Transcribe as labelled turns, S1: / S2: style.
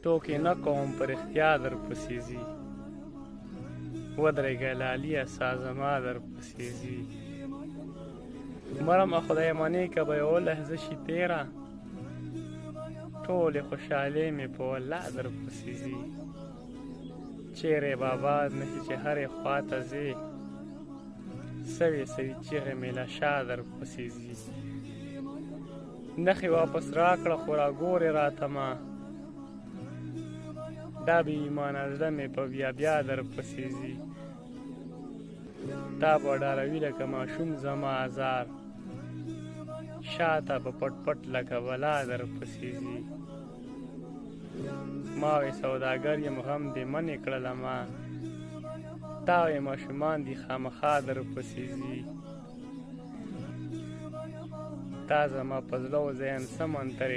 S1: ټوکې نه کوم پر اختیا در پسې ځي ودرېږه لاليه سا زما در پسې ځي مرمه خدای منې که به یوه لحظه شي تېره ټولې خوشحالۍ مې په والله در پسې ځي چیرې به آباد نه شي چې هرې خوا ته ځې سوې سوي چیغې مې له شا در پسې ځي نښې واپس راکړه خو راګورې راته ما دا بې ایمانه زړه مې په بیا بیا در پسې ځي تا به ډاروي لکه ماشوم زما ازار شاته به پټ پټ لکه بلا در پسې ځي ما وې سوداګر یم غم دې منې کړله ما تا وې ماشومان دي خامخا در پسې ځي تا زما په زړه و ذهن څه منترې